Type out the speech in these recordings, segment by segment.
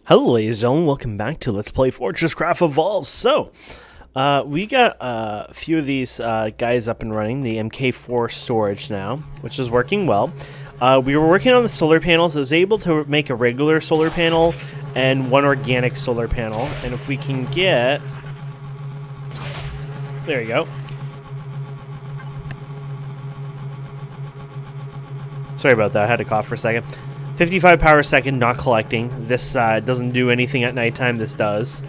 Hello ladies and gentlemen, welcome back to Let's Play FortressCraft Evolved. So, we got a few of these guys up and running, the MK4 storage now, which is working well. We were working on the solar panels. I was able to make a regular solar panel and one organic solar panel. And if we can get... There you go. Sorry about that, I had to cough for a second. 55 power a second, not collecting. This doesn't do anything at nighttime. This does.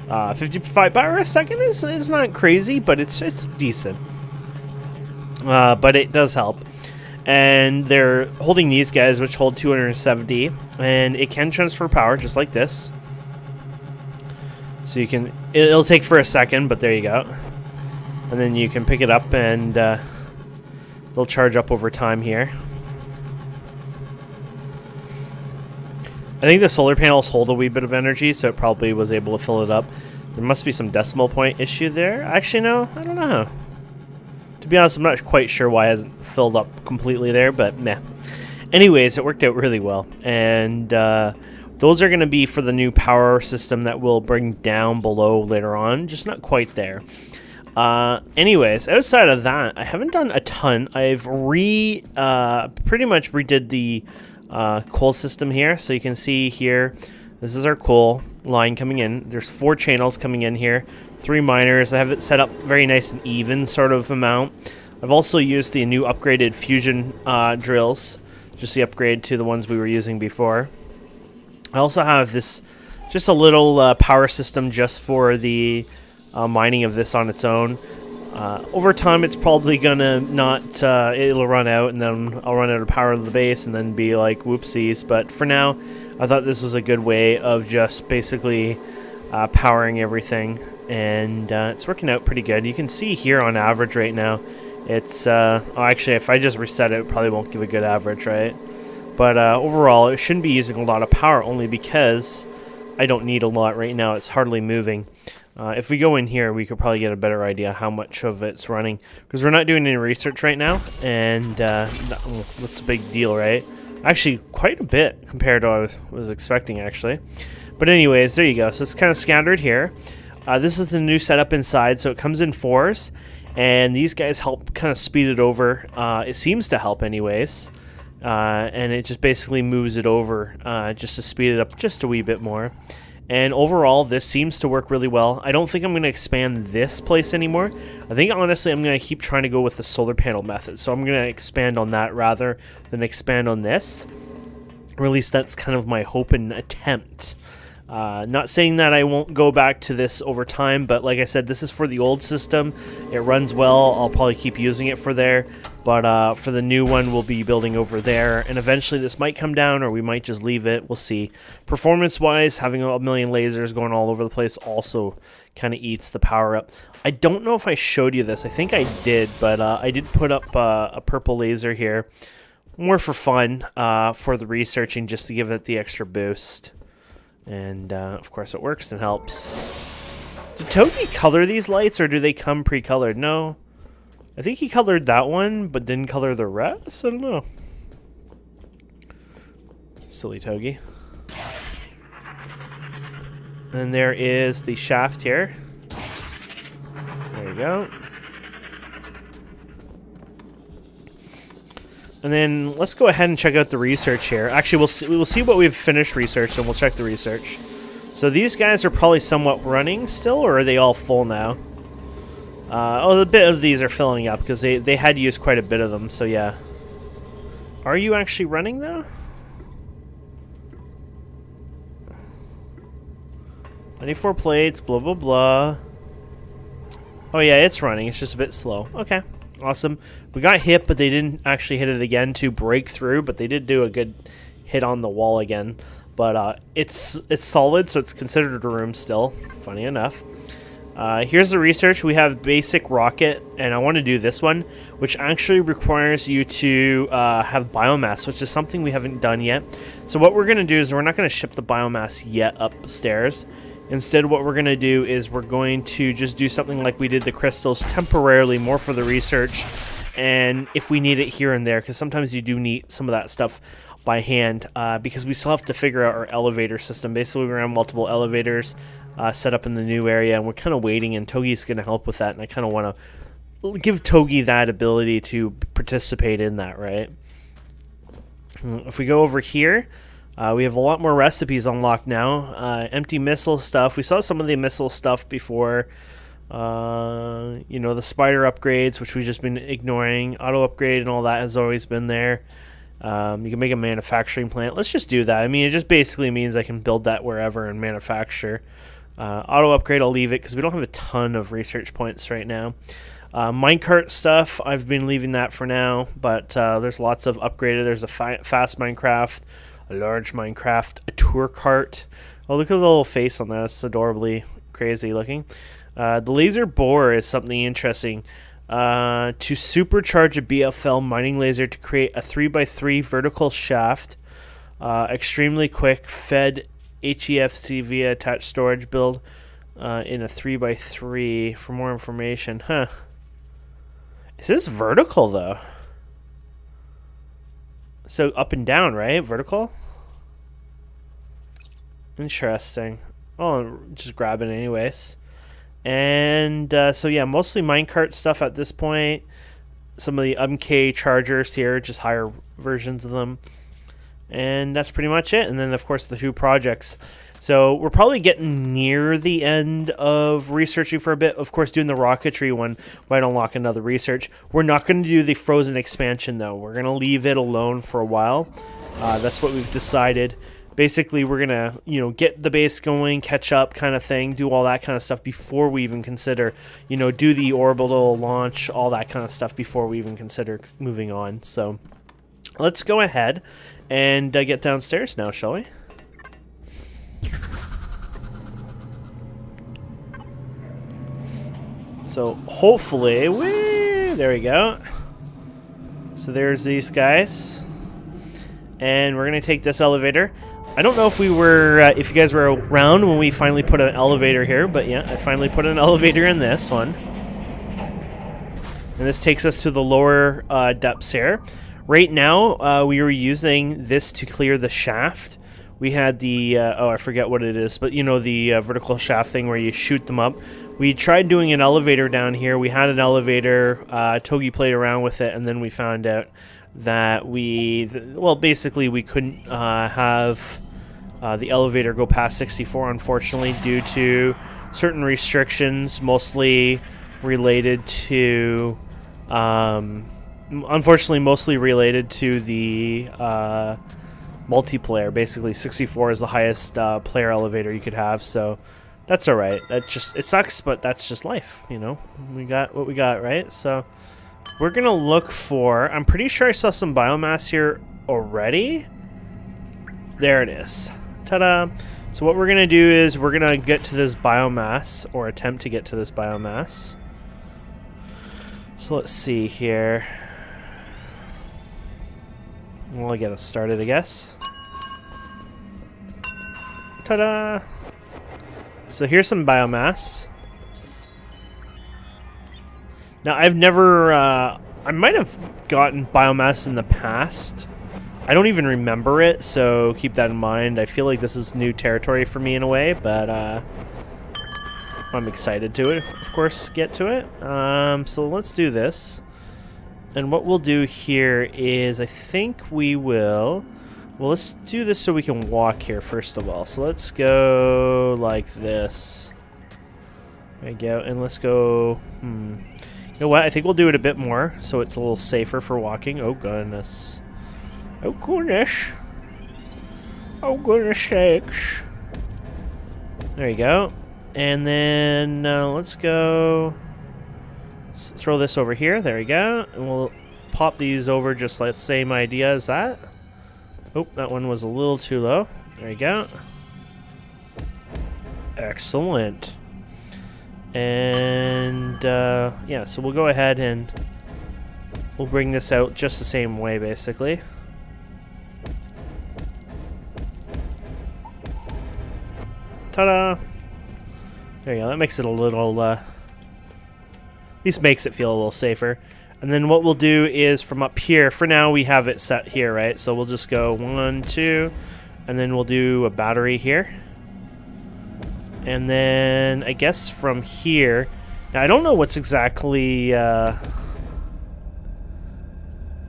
55 power a second is not crazy, but it's decent. But it does help. And they're holding these guys, which hold 270, and it can transfer power just like this. So you can. It'll take for a second, but there you go. And then you can pick it up, and they'll charge up over time here. I think the solar panels hold a wee bit of energy, so it probably was able to fill it up. There must be some decimal point issue there. Actually, no, I don't know. To be honest, I'm not quite sure why it hasn't filled up completely there, but meh. Anyways, it worked out really well. And those are going to be for the new power system that we'll bring down below later on. Just not quite there. Anyways, outside of that, I haven't done a ton. I've pretty much redid the coal system here. So you can see here, this is our coal line coming in. There's 4 channels coming in here, 3 miners. I have it set up very nice and even sort of amount. I've also used the new upgraded fusion drills, just the upgrade to the ones we were using before. I also have this, just a little power system just for the mining of this on its own. Over time, it's probably gonna not, it'll run out, and then I'll run out of power of the base, and then be like, whoopsies. But for now, I thought this was a good way of just basically powering everything, and it's working out pretty good. You can see here on average right now, it's, oh, actually, if I just reset it, it probably won't give a good average, right? But overall, it shouldn't be using a lot of power, only because I don't need a lot right now. It's hardly moving. If we go in here, we could probably get a better idea how much of it's running, because we're not doing any research right now, and that's a big deal, right? Actually, quite a bit compared to what I was expecting, actually. But anyways, there you go. So it's kind of scattered here. This is the new setup inside, so it comes in 4s, and these guys help kind of speed it over. It seems to help anyways, and it just basically moves it over just to speed it up just a wee bit more. And overall, this seems to work really well. I don't think I'm going to expand this place anymore. I think, honestly, I'm going to keep trying to go with the solar panel method. So I'm going to expand on that rather than expand on this. Or at least that's kind of my hope and attempt. Not saying that I won't go back to this over time, but like I said, this is for the old system. It runs well. I'll probably keep using it for there. But for the new one, we'll be building over there. And eventually this might come down, or we might just leave it. We'll see. Performance-wise, having a million lasers going all over the place also kind of eats the power up. I don't know if I showed you this. I think I did, but I did put up a purple laser here. More for fun, for the researching, just to give it the extra boost. And, of course, it works and helps. Did Toby color these lights, or do they come pre-colored? No. I think he colored that one, but didn't color the rest? I don't know. Silly Togi. And there is the shaft here. There you go. And then let's go ahead and check out the research here. Actually, we'll see what we've finished research, and we'll check the research. So these guys are probably somewhat running still, or are they all full now? Oh, a bit of these are filling up, because they had used quite a bit of them, so yeah. Are you actually running, though? 94 plates, blah, blah, blah. Oh, yeah, it's running. It's just a bit slow. Okay. Awesome. We got hit, but they didn't actually hit it again to break through, but they did do a good hit on the wall again. But it's solid, so it's considered a room still, funny enough. Here's the research. We have basic rocket, and I want to do this one, which actually requires you to have biomass, which is something we haven't done yet. So what we're going to do is we're not going to ship the biomass yet upstairs. Instead, what we're going to do is we're going to just do something like we did the crystals temporarily, more for the research, and if we need it here and there, because sometimes you do need some of that stuff by hand because we still have to figure out our elevator system. Basically, we're going to have multiple elevators set up in the new area, and we're kind of waiting, and Togi's going to help with that, and I kind of want to give Togi that ability to participate in that, right? If we go over here, we have a lot more recipes unlocked now. Empty missile stuff. We saw some of the missile stuff before. You know, the spider upgrades, which we've just been ignoring. Auto upgrade and all that has always been there. You can make a manufacturing plant. Let's just do that. I mean, it just basically means I can build that wherever and manufacture. Auto upgrade, I'll leave it because we don't have a ton of research points right now. Minecart stuff, I've been leaving that for now, but there's lots of upgraded. There's a fast Minecraft, a large Minecraft, a tour cart. Oh, look at the little face on that. It's adorably crazy looking. The laser bore is something interesting. To supercharge a BFL mining laser to create a 3x3 vertical shaft, extremely quick, fed HEFC via attached storage build in a 3x3. For more information, huh? Is this vertical though? So up and down, right? Vertical? Interesting. Oh, just grab it anyways. And so yeah, mostly minecart stuff at this point. Some of the MK chargers here, just higher versions of them. And that's pretty much it. And then of course the 2 projects. So we're probably getting near the end of researching for a bit. Of course, doing the rocketry one might unlock another research. We're not going to do the frozen expansion though. We're going to leave it alone for a while. That's what we've decided. Basically, we're going to, you know, get the base going, catch up kind of thing, do all that kind of stuff before we even consider, you know, do the orbital launch, all that kind of stuff before we even consider moving on. So let's go ahead and get downstairs now, shall we? So hopefully, there we go. So there's these guys. And we're going to take this elevator. I don't know if we were, if you guys were around when we finally put an elevator here, but yeah, I finally put an elevator in this one. And this takes us to the lower depths here. Right now, we were using this to clear the shaft. We had the, oh, I forget what it is, but you know, the vertical shaft thing where you shoot them up. We tried doing an elevator down here. We had an elevator. Togi played around with it, and then we found out that well, basically we couldn't have the elevator go past 64, unfortunately, due to certain restrictions, mostly related to, unfortunately, mostly related to the multiplayer. Basically, 64 is the highest player elevator you could have, so that's all right. It sucks, but that's just life, you know. We got what we got, right? So we're gonna look for, I'm pretty sure I saw some biomass here already. There it is. Ta-da! So what we're gonna do is we're gonna get to this biomass, or attempt to get to this biomass. So let's see here. Well, I'll get us started, I guess. Ta-da! So here's some biomass. Now, I've never, I might have gotten biomass in the past. I don't even remember it, so keep that in mind. I feel like this is new territory for me in a way, but I'm excited to, of course, get to it. So let's do this. And what we'll do here is, I think we will, well, let's do this so we can walk here first of all. So let's go like this. There we go, and let's go, You know what? I think we'll do it a bit more so it's a little safer for walking. Oh, goodness. Oh, goodness. Oh, goodness sakes. There you go. And then let's go. Let's throw this over here. There we go. And we'll pop these over just like the same idea as that. Oh, that one was a little too low. There you go. Excellent. And yeah, so we'll go ahead and we'll bring this out just the same way, basically. Ta-da! There you go. That makes it a little, at least makes it feel a little safer. And then what we'll do is from up here, for now we have it set here, right? So we'll just go 1, 2, and then we'll do a battery here. And then I guess from here, now I don't know what's exactly, I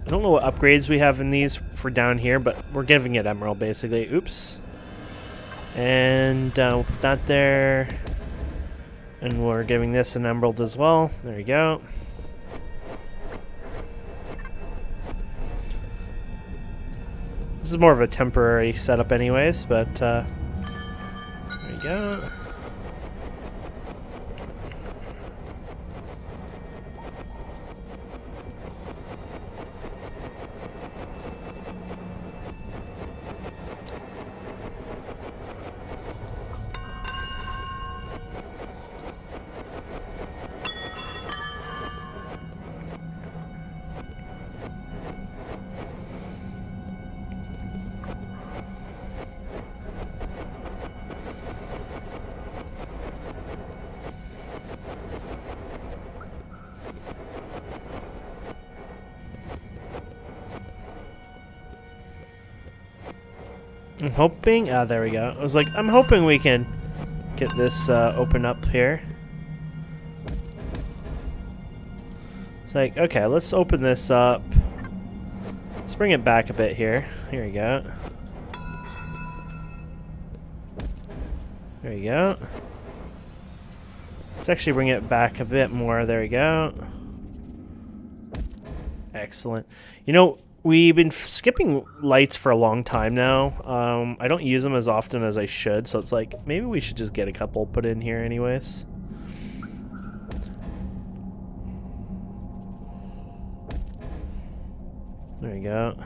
don't know what upgrades we have in these for down here, but we're giving it emerald basically. Oops. And we'll put that there. And we're giving this an emerald as well. There you go. This is more of a temporary setup anyways, but there you go. I'm hoping, there we go. I was like, I'm hoping we can get this open up here. It's like, okay, let's open this up. Let's bring it back a bit here. Here we go. There we go. Let's actually bring it back a bit more. There we go. Excellent. You know, we've been skipping lights for a long time now. I don't use them as often as I should, so it's like, maybe we should just get a couple put in here anyways. There we go.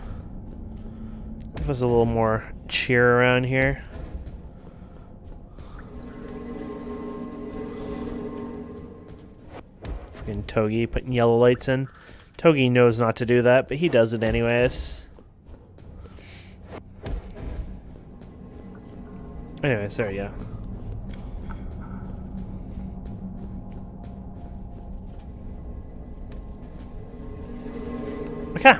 Give us a little more cheer around here. Freaking Togi putting yellow lights in. Togi knows not to do that, but he does it anyways. Anyways, there we go. Okay.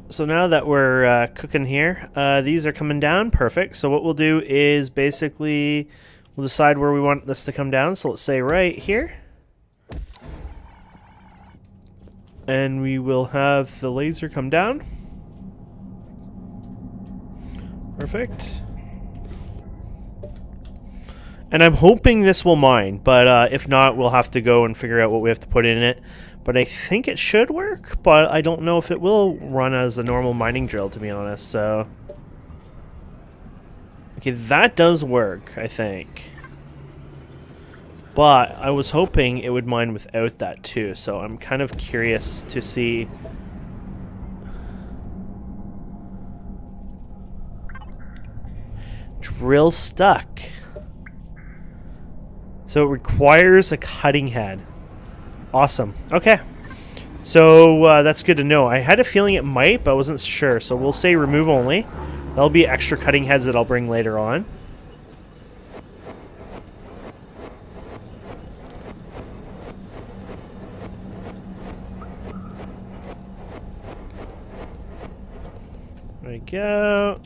So now that we're cooking here, these are coming down. Perfect. So what we'll do is basically we'll decide where we want this to come down. So let's say right here. And we will have the laser come down. Perfect. And I'm hoping this will mine, but if not, we'll have to go and figure out what we have to put in it. But I think it should work, but I don't know if it will run as a normal mining drill, to be honest, so... Okay, that does work, I think. But I was hoping it would mine without that too, so I'm kind of curious to see... Drill stuck. So it requires a cutting head. Awesome. Okay. So that's good to know. I had a feeling it might, but I wasn't sure. So we'll say remove only. That'll be extra cutting heads that I'll bring later on. There we go.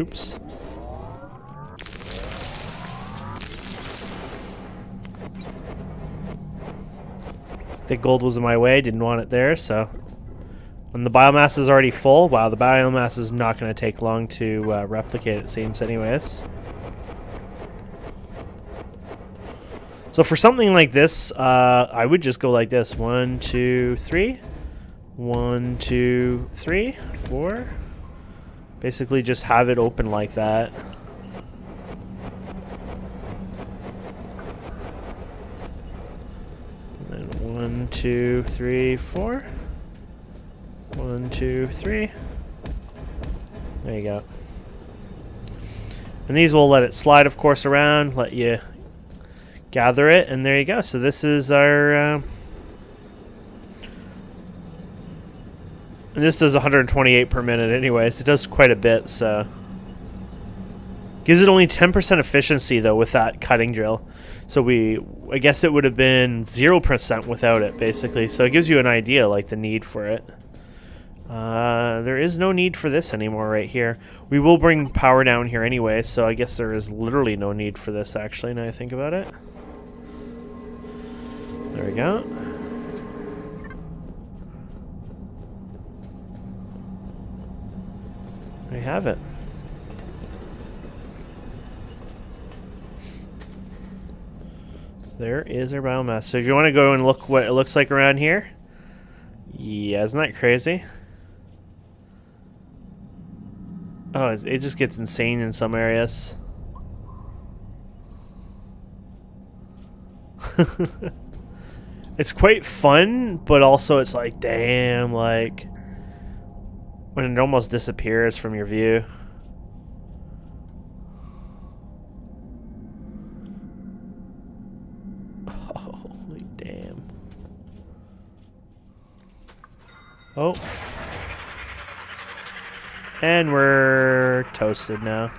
Oops. The gold was in my way, didn't want it there, so... When the biomass is already full, wow, the biomass is not going to take long to replicate, it seems, anyways. So for something like this, I would just go like this. 1, 2, 3. 1, 2, 3, 4. Basically just have it open like that. And then 1, 2, 3, 4. 1, 2, 3. There you go. And these will let it slide, of course, around, let you gather it, and there you go. So this is our... and this does 128 per minute anyways. It does quite a bit, so... Gives it only 10% efficiency, though, with that cutting drill. So I guess it would have been 0% without it, basically. So it gives you an idea, like, the need for it. There is no need for this anymore right here. We will bring power down here anyway, so I guess there is literally no need for this, actually, now I think about it. There we go. There you have it. There is our biomass. So if you want to go and look what it looks like around here, yeah, isn't that crazy? Oh, it just gets insane in some areas. It's quite fun, but also it's like, damn, like when it almost disappears from your view. Holy damn. Oh. And we're toasted now.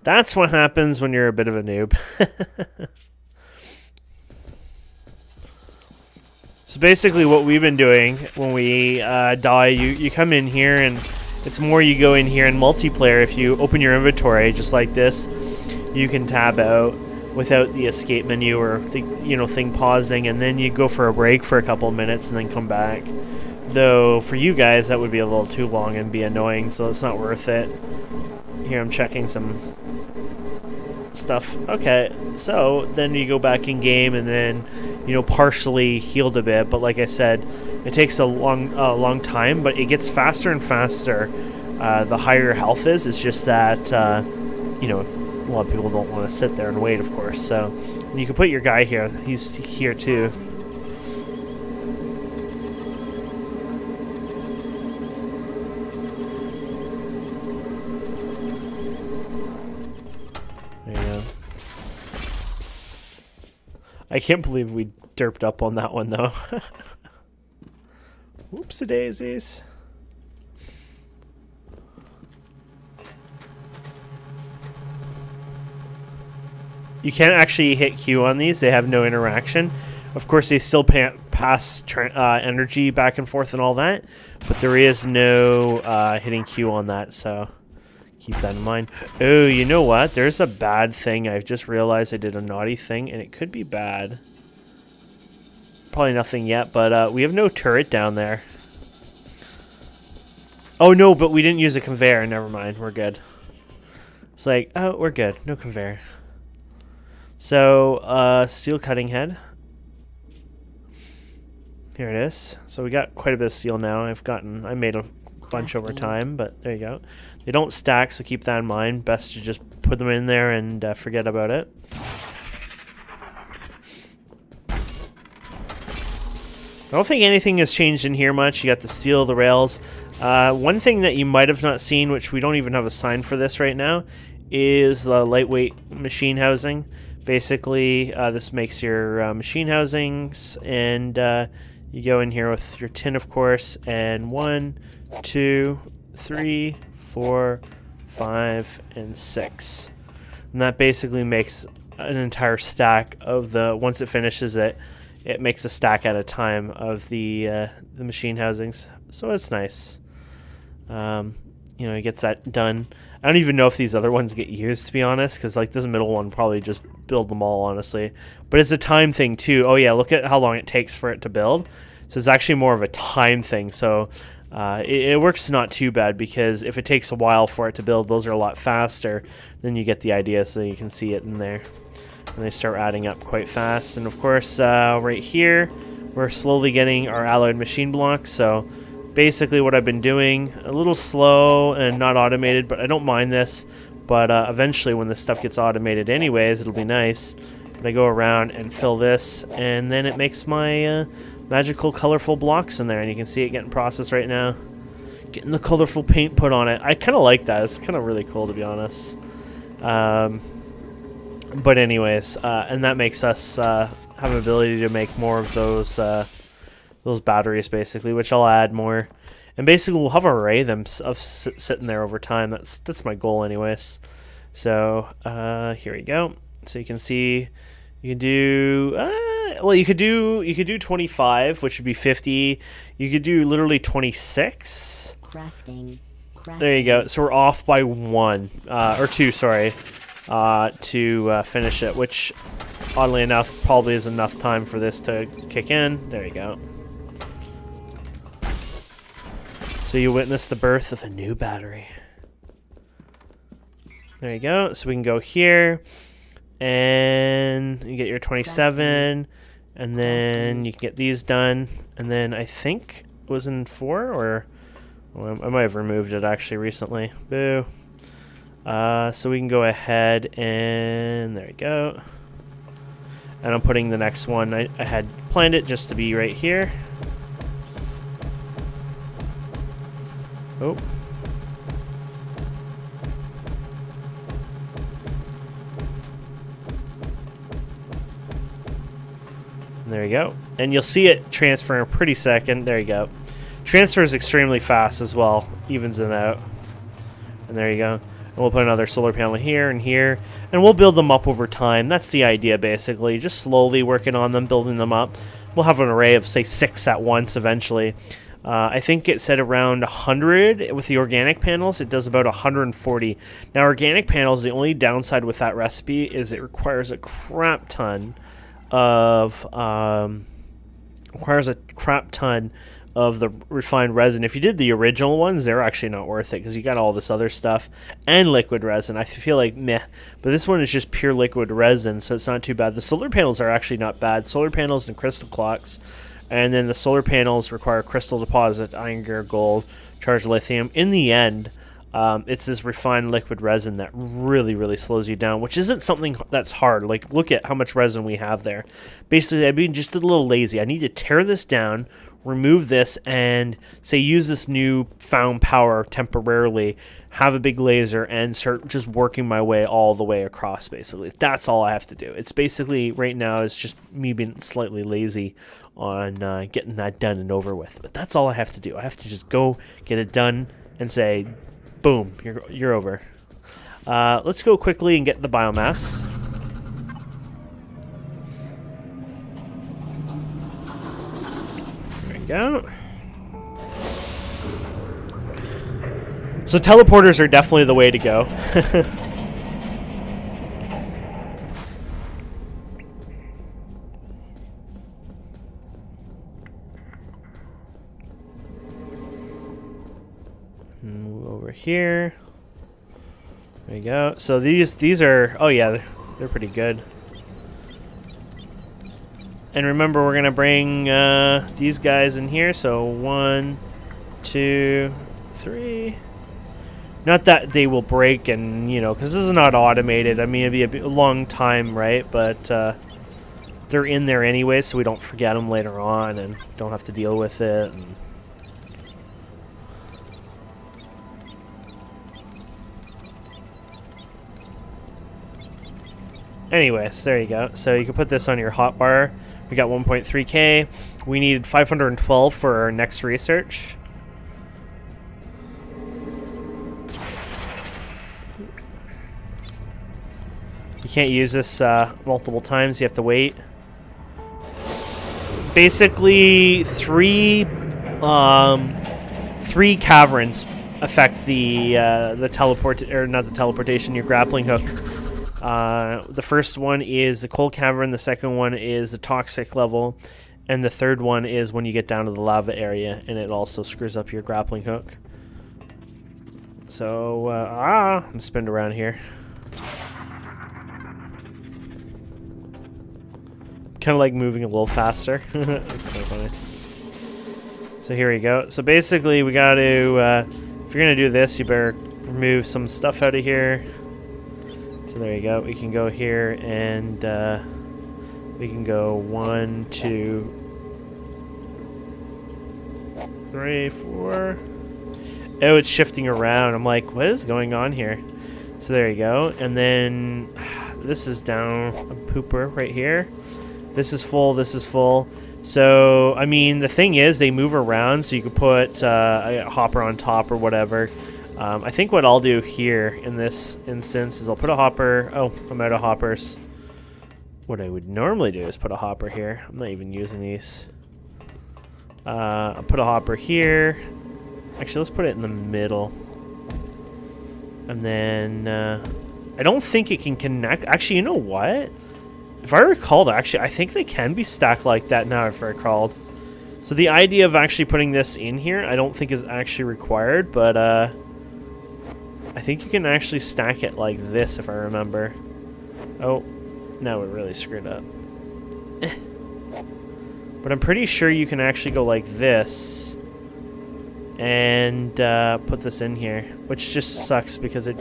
That's what happens when you're a bit of a noob. So basically what we've been doing when we die, you come in here and it's more you go in here in multiplayer. If you open your inventory just like this, you can tab out without the escape menu or the thing pausing, and then you go for a break for a couple of minutes and then come back. Though for you guys that would be a little too long and be annoying, so it's not worth it. Here I'm checking some stuff. Okay, so then you go back in game and then partially healed a bit, but like I said, it takes a long time, but it gets faster and faster the higher your health is. It's just that a lot of people don't want to sit there and wait, of course. So you can put your guy here. He's here too. I can't believe we derped up on that one, though. Whoopsie-daisies. You can't actually hit Q on these. They have no interaction. Of course, they still pass energy back and forth and all that, but there is no hitting Q on that, so... keep that in mind. Oh, you know what? There's a bad thing. I just realized I did a naughty thing, and it could be bad. Probably nothing yet, but we have no turret down there. Oh, no, but we didn't use a conveyor. Never mind. We're good. It's like, oh, we're good. No conveyor. So, steel cutting head. Here it is. So we got quite a bit of steel now. I made a bunch over time, but there you go. They don't stack, so keep that in mind. Best to just put them in there and forget about it. I don't think anything has changed in here much. You got the steel, the rails. One thing that you might have not seen, which we don't even have a sign for this right now, is the lightweight machine housing. Basically, this makes your machine housings, and you go in here with your tin, of course, and 1, 2, 3, 4, 5, and 6. And that basically makes an entire stack of the, once it finishes it, it makes a stack at a time of the machine housings. So it's nice. It gets that done. I don't even know if these other ones get used, to be honest, because like this middle one probably just build them all, honestly. But it's a time thing too. Oh yeah, look at how long it takes for it to build. So it's actually more of a time thing. So it works not too bad, because if it takes a while for it to build, those are a lot faster. Then you get the idea, so you can see it in there. And they start adding up quite fast. And of course, right here, we're slowly getting our alloyed machine blocks. So basically what I've been doing, a little slow and not automated, but I don't mind this. But eventually when this stuff gets automated anyways, it'll be nice. But I go around and fill this, and then it makes my magical colorful blocks in there. And you can see it getting processed right now. Getting the colorful paint put on it. I kind of like that. It's kind of really cool, to be honest. But anyways, and that makes us have an ability to make more of those batteries, basically, which I'll add more. And basically, we'll have an array of them sitting there over time. That's my goal, anyways. So here we go. So you can see, you can do well. You could do 25, which would be 50. You could do literally 26. Crafting. There you go. So we're off by 1 or 2. Sorry, to finish it, which oddly enough probably is enough time for this to kick in. There you go. So you witness the birth of a new battery. There you go. So we can go here, and you get your 27, and then you can get these done. And then I think it was in 4, or well, I might have removed it actually recently. Boo. So we can go ahead and there we go. And I'm putting the next one. I had planned it just to be right here. Oh. There you go. And you'll see it transfer in a pretty second. There you go. Transfers extremely fast as well. Evens it out. And there you go. And we'll put another solar panel here and here. And we'll build them up over time. That's the idea, basically. Just slowly working on them, building them up. We'll have an array of, say, 6 at once eventually. I think it said around 100 with the organic panels. It does about 140. Now, organic panels, the only downside with that recipe is it requires a crap ton of the refined resin. If you did the original ones, they're actually not worth it because you got all this other stuff and liquid resin. I feel like meh, but this one is just pure liquid resin, so it's not too bad. The solar panels are actually not bad. Solar panels and crystal clocks. And then the solar panels require crystal deposit, iron, gear, gold, charged lithium. In the end, it's this refined liquid resin that really, really slows you down, which isn't something that's hard. Like, look at how much resin we have there. Basically, I've been just a little lazy. I need to tear this down, remove this, and say use this new found power temporarily, have a big laser, and start just working my way all the way across, basically. That's all I have to do. It's basically, right now, it's just me being slightly lazy on getting that done and over with. But that's all I have to do. I have to just go get it done and say, boom, you're over. Let's go quickly and get the biomass. There we go. So teleporters are definitely the way to go. Move over here. There you go. So these are, oh yeah, they're pretty good. And remember, we're gonna bring these guys in here. So 1, 2, 3. Not that they will break, and because this is not automated. I mean, it'd be a long time, right? But they're in there anyway, so we don't forget them later on and don't have to deal with it. And anyways, there you go. So you can put this on your hotbar. We got 1.3K. We needed 512 for our next research. You can't use this multiple times. You have to wait. Basically, three caverns affect the teleport, or not the teleportation, your grappling hook. The first one is the cold cavern, the second one is the toxic level, and the third one is when you get down to the lava area, and it also screws up your grappling hook. So, I'm spinning around here. Kind of like moving a little faster. That's kind of funny. So here we go. So basically, we got to, if you're going to do this, you better remove some stuff out of here. So there you go. We can go here and we can go 1, 2, 3, 4. Oh, it's shifting around. I'm like, what is going on here? So there you go. And then this is down a pooper right here. This is full, this is full. So, I mean, the thing is, they move around, so you could put a hopper on top or whatever. I think what I'll do here in this instance is I'll put a hopper. Oh, I'm out of hoppers. What I would normally do is put a hopper here. I'm not even using these. I'll put a hopper here. Actually, let's put it in the middle. And then, I don't think it can connect. Actually, you know what? If I recalled, actually, I think they can be stacked like that now, if I recalled. So the idea of actually putting this in here, I don't think is actually required, but, I think you can actually stack it like this, if I remember. Oh, now we're really screwed up. But I'm pretty sure you can actually go like this and put this in here, which just sucks because it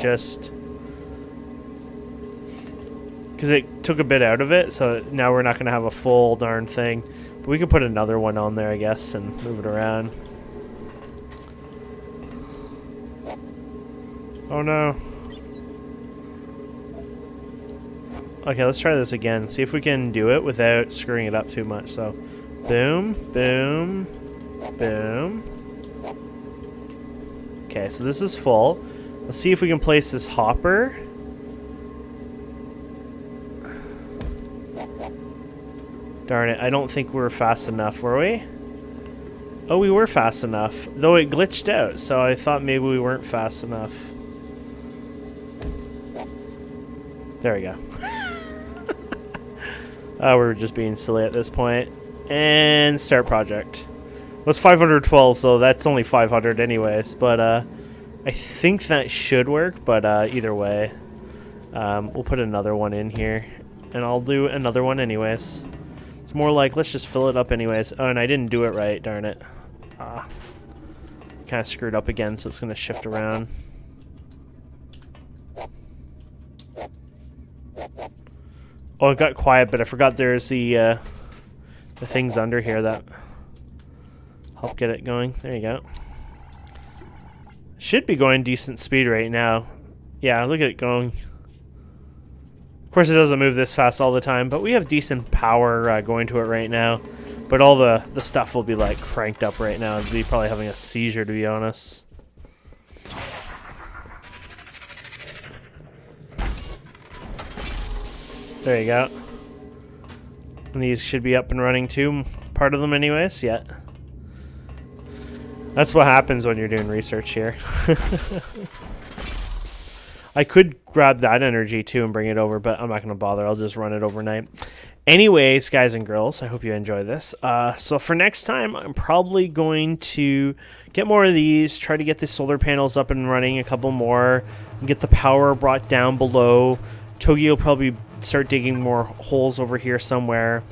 took a bit out of it, so now we're not going to have a full darn thing. But we can put another one on there, I guess, and move it around. Oh no. Okay, let's try this again. See if we can do it without screwing it up too much. So, boom, boom, boom. Okay, so this is full. Let's see if we can place this hopper. Darn it, I don't think we were fast enough, were we? Oh, we were fast enough. Though it glitched out, so I thought maybe we weren't fast enough. There we go. We're just being silly at this point. And start project. Well, it's 512, so that's only 500 anyways. But I think that should work. But either way, we'll put another one in here. And I'll do another one anyways. It's more like, let's just fill it up anyways. Oh, and I didn't do it right, darn it. Kind of screwed up again, so it's going to shift around. Oh, it got quiet, but I forgot there's the things under here that help get it going. There you go. Should be going decent speed right now. Yeah, look at it going. Of course, it doesn't move this fast all the time, but we have decent power going to it right now. But all the stuff will be like cranked up right now. It'll be probably having a seizure, to be honest. There you go. And these should be up and running too. Part of them anyways, yeah. That's what happens when you're doing research here. I could grab that energy too and bring it over, but I'm not going to bother. I'll just run it overnight. Anyways, guys and girls, I hope you enjoy this. So for next time, I'm probably going to get more of these, try to get the solar panels up and running, a couple more, and get the power brought down below. Togi will probably start digging more holes over here somewhere,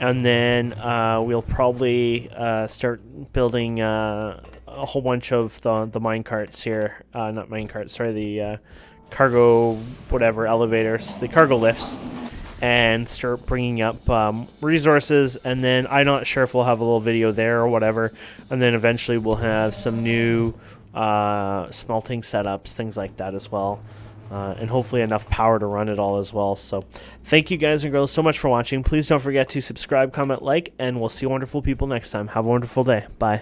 and then we'll probably start building a whole bunch of the mine carts here. Not mine carts, sorry, the cargo, whatever, elevators, the cargo lifts, and start bringing up resources. And then I'm not sure if we'll have a little video there or whatever, and then eventually we'll have some new smelting setups, things like that as well. And hopefully enough power to run it all as well. So thank you guys and girls so much for watching. Please don't forget to subscribe, comment, like, and we'll see wonderful people next time. Have a wonderful day. Bye.